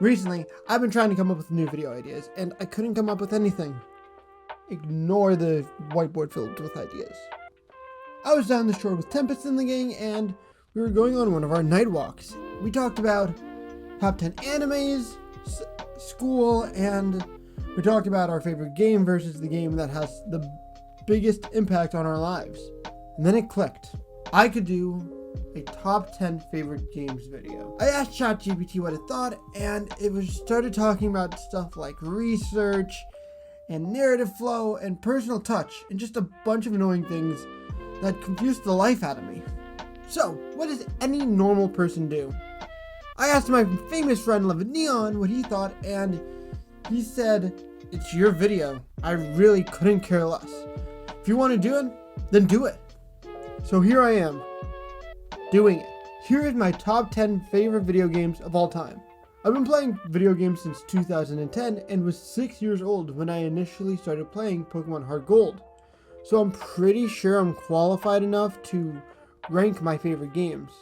Recently, I've been trying to come up with new video ideas, and I couldn't come up with anything. Ignore the whiteboard filled with ideas. I was down the shore with Tempest and the gang, and we were going on one of our night walks. We talked about top 10 animes, school, and we talked about our favorite game versus the game that has the biggest impact on our lives. And then it clicked. I could do a top 10 favorite games video. I asked ChatGPT what it thought, and it started talking about stuff like research and narrative flow and personal touch and just a bunch of annoying things that confused the life out of me. So, what does any normal person do? I asked my famous friend Love Neon what he thought, and he said, "It's your video. I really couldn't care less. If you want to do it, then do it." So here I am, doing it. Here is my top 10 favorite video games of all time. I've been playing video games since 2010 and was 6 years old when I initially started playing Pokemon Heart Gold. So I'm pretty sure I'm qualified enough to rank my favorite games.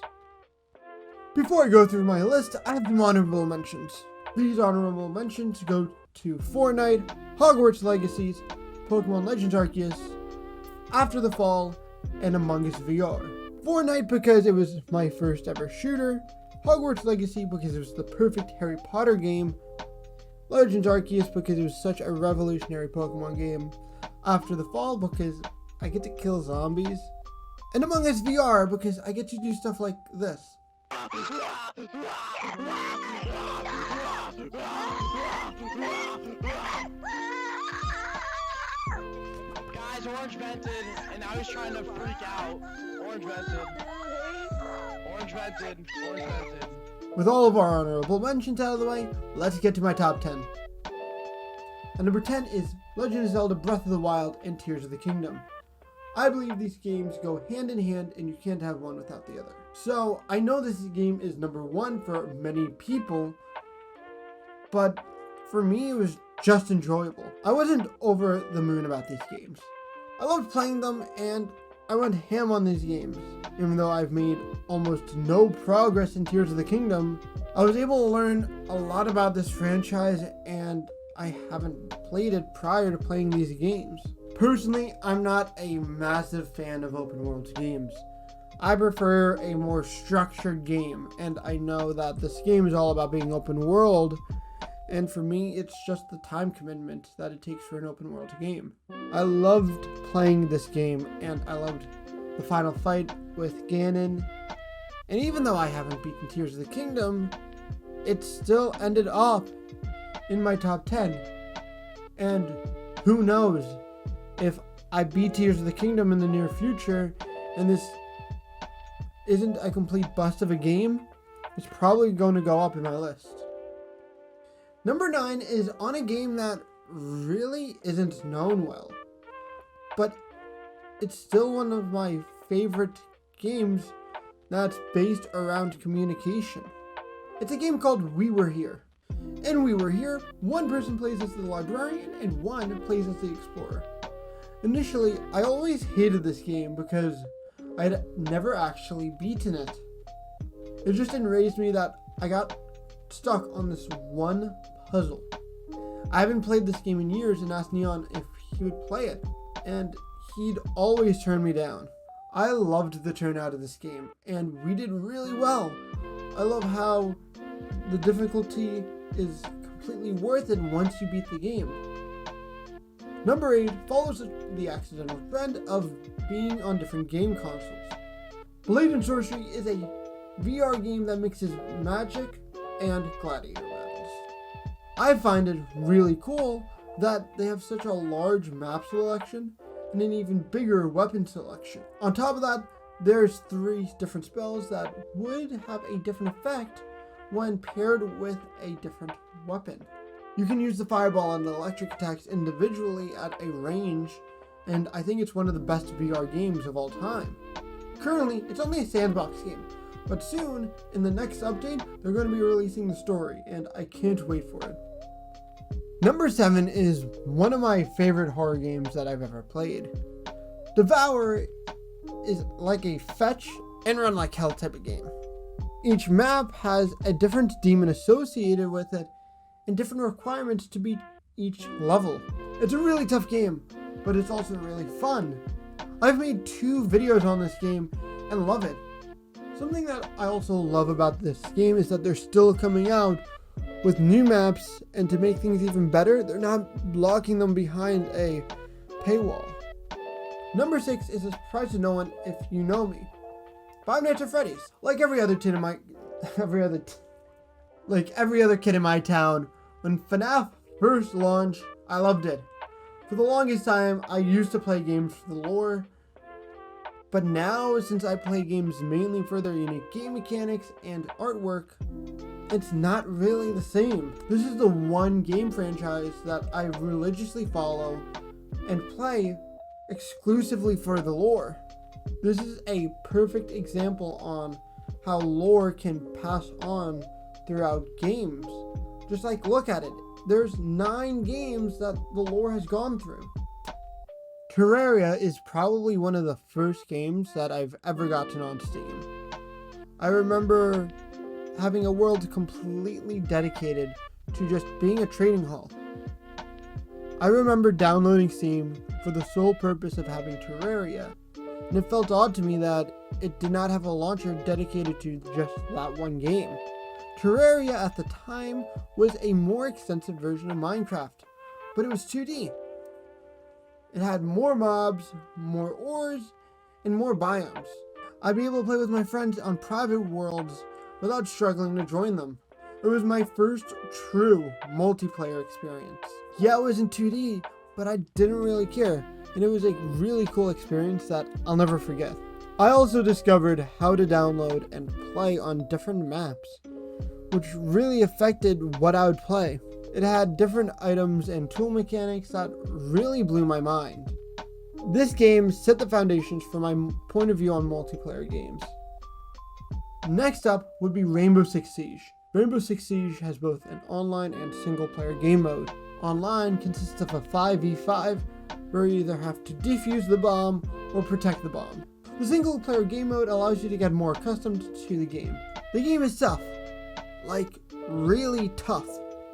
Before I go through my list, I have some honorable mentions. These honorable mentions go to Fortnite, Hogwarts Legacies, Pokemon Legends Arceus, After the Fall, and Among Us VR. Fortnite because it was my first ever shooter, Hogwarts Legacy because it was the perfect Harry Potter game, Legends Arceus because it was such a revolutionary Pokemon game, After the Fall because I get to kill zombies, and Among Us VR because I get to do stuff like this. Guys, Orange vented, and I was trying to freak out. Orange vented. Orange vented. Orange vented. With all of our honorable mentions out of the way, let's get to my top 10. And number 10 is Legend of Zelda Breath of the Wild and Tears of the Kingdom. I believe these games go hand in hand and you can't have one without the other. So I know this game is number 1 for many people, but for me it was just enjoyable. I wasn't over the moon about these games. I loved playing them and I went ham on these games. Even though I've made almost no progress in Tears of the Kingdom, I was able to learn a lot about this franchise and I haven't played it prior to playing these games. Personally, I'm not a massive fan of open world games. I prefer a more structured game, and I know that this game is all about being open world, and for me, it's just the time commitment that it takes for an open world game. I loved playing this game, and I loved the final fight with Ganon, and even though I haven't beaten Tears of the Kingdom, it still ended up in my top 10, and who knows if I beat Tears of the Kingdom in the near future, and this isn't a complete bust of a game, it's probably going to go up in my list. Number 9 is on a game that really isn't known well, but it's still one of my favorite games that's based around communication. It's a game called We Were Here. In We Were Here, one person plays as the librarian and one plays as the explorer. Initially, I always hated this game because I had never actually beaten it. It just enraged me that I got stuck on this one puzzle. I haven't played this game in years and asked Neon if he would play it, and he'd always turn me down. I loved the turnout of this game, and we did really well. I love how the difficulty is completely worth it once you beat the game. Number 8 follows the accidental trend of being on different game consoles. Blade and Sorcery is a VR game that mixes magic and gladiator battles. I find it really cool that they have such a large map selection and an even bigger weapon selection. On top of that, there's 3 different spells that would have a different effect when paired with a different weapon. You can use the fireball and the electric attacks individually at a range, and I think it's one of the best VR games of all time. Currently, it's only a sandbox game, but soon, in the next update, they're going to be releasing the story, and I can't wait for it. Number 7 is one of my favorite horror games that I've ever played. Devour is like a fetch and run like hell type of game. Each map has a different demon associated with it and different requirements to beat each level. It's a really tough game, but it's also really fun. I've made 2 videos on this game and love it. Something that I also love about this game is that they're still coming out with new maps, and to make things even better, they're not blocking them behind a paywall. Number 6 is a surprise to no one if you know me. Five Nights at Freddy's. Like every other kid in my town, when FNAF first launched, I loved it. For the longest time, I used to play games for the lore, but now, since I play games mainly for their unique game mechanics and artwork, it's not really the same. This is the one game franchise that I religiously follow and play exclusively for the lore. This is a perfect example on how lore can pass on throughout games. Just like, look at it. There's 9 games that the lore has gone through. Terraria is probably one of the first games that I've ever gotten on Steam. I remember having a world completely dedicated to just being a trading hall. I remember downloading Steam for the sole purpose of having Terraria, and it felt odd to me that it did not have a launcher dedicated to just that one game. Terraria at the time was a more extensive version of Minecraft, but it was 2D. It had more mobs, more ores, and more biomes. I'd be able to play with my friends on private worlds without struggling to join them. It was my first true multiplayer experience. Yeah, it was in 2D, but I didn't really care, and it was a really cool experience that I'll never forget. I also discovered how to download and play on different maps, which really affected what I would play. It had different items and tool mechanics that really blew my mind. This game set the foundations for my point of view on multiplayer games. Next up would be Rainbow Six Siege. Rainbow Six Siege has both an online and single player game mode. Online consists of a 5v5 where you either have to defuse the bomb or protect the bomb. The single player game mode allows you to get more accustomed to the game. The game is tough, like really tough.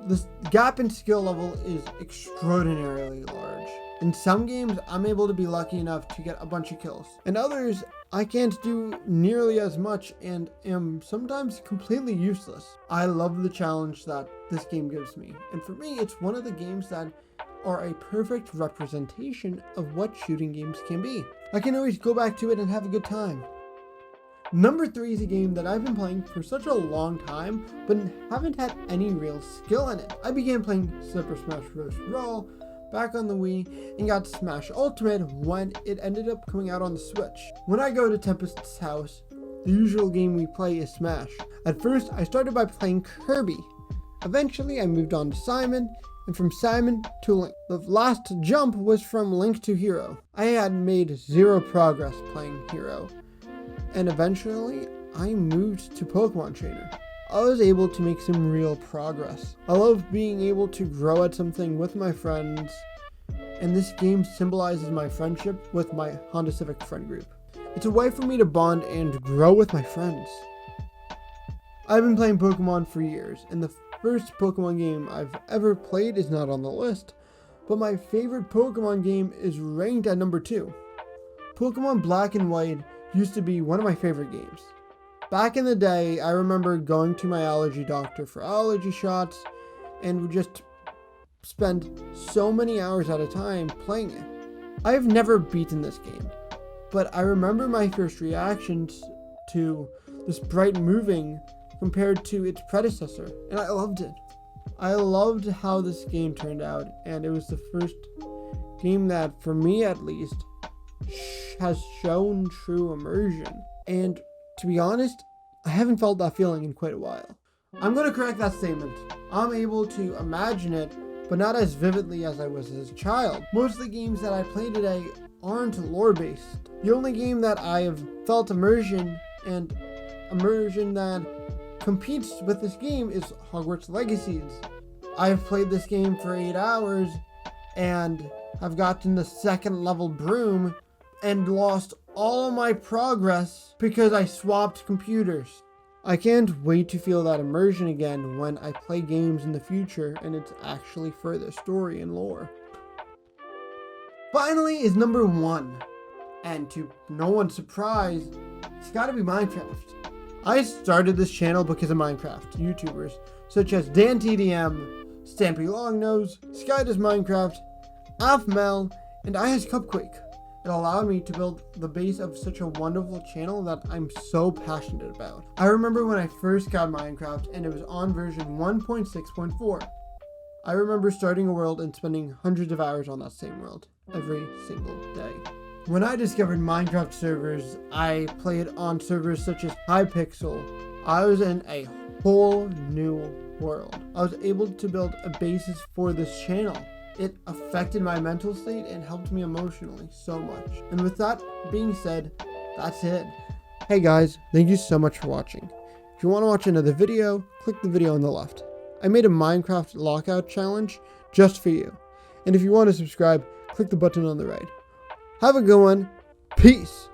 The gap in skill level is extraordinarily large. In some games, I'm able to be lucky enough to get a bunch of kills. In others, I can't do nearly as much and am sometimes completely useless. I love the challenge that this game gives me. And for me, it's one of the games that are a perfect representation of what shooting games can be. I can always go back to it and have a good time. Number 3 is a game that I've been playing for such a long time, but haven't had any real skill in it. I began playing Super Smash Bros. Brawl back on the Wii and got Smash Ultimate when it ended up coming out on the Switch. When I go to Tempest's house, the usual game we play is Smash. At first, I started by playing Kirby. Eventually, I moved on to Simon, and from Simon to Link. The last jump was from Link to Hero. I had made 0 progress playing Hero, and eventually, I moved to Pokemon Trainer. I was able to make some real progress. I love being able to grow at something with my friends, and this game symbolizes my friendship with my Honda Civic friend group. It's a way for me to bond and grow with my friends. I've been playing Pokemon for years, and the first Pokemon game I've ever played is not on the list, but my favorite Pokemon game is ranked at number 2. Pokemon Black and White used to be one of my favorite games. Back in the day, I remember going to my allergy doctor for allergy shots and would just spend so many hours at a time playing it. I have never beaten this game, but I remember my first reactions to the sprite moving compared to its predecessor, and I loved it. I loved how this game turned out, and it was the first game that, for me at least, has shown true immersion. And to be honest, I haven't felt that feeling in quite a while. I'm going to correct that statement. I'm able to imagine it, but not as vividly as I was as a child. Most of the games that I play today aren't lore-based. The only game that I have felt immersion that competes with this game is Hogwarts Legacies. I've played this game for 8 hours and have gotten the 2nd level broom and lost all of my progress because I swapped computers. I can't wait to feel that immersion again when I play games in the future and it's actually further story and lore. Finally is number 1, and to no one's surprise, it's gotta be Minecraft. I started this channel because of Minecraft YouTubers such as DanTDM, Stampy Longnose, Sky Does Minecraft, AfMel, and IHasCupquake. It allowed me to build the base of such a wonderful channel that I'm so passionate about. I remember when I first got Minecraft and it was on version 1.6.4. I remember starting a world and spending hundreds of hours on that same world every single day. When I discovered Minecraft servers, I played on servers such as Hypixel. I was in a whole new world. I was able to build a basis for this channel. It affected my mental state and helped me emotionally so much. And with that being said, that's it. Hey guys, thank you so much for watching. If you want to watch another video, click the video on the left. I made a Minecraft lockout challenge just for you. And if you want to subscribe, click the button on the right. Have a good one. Peace.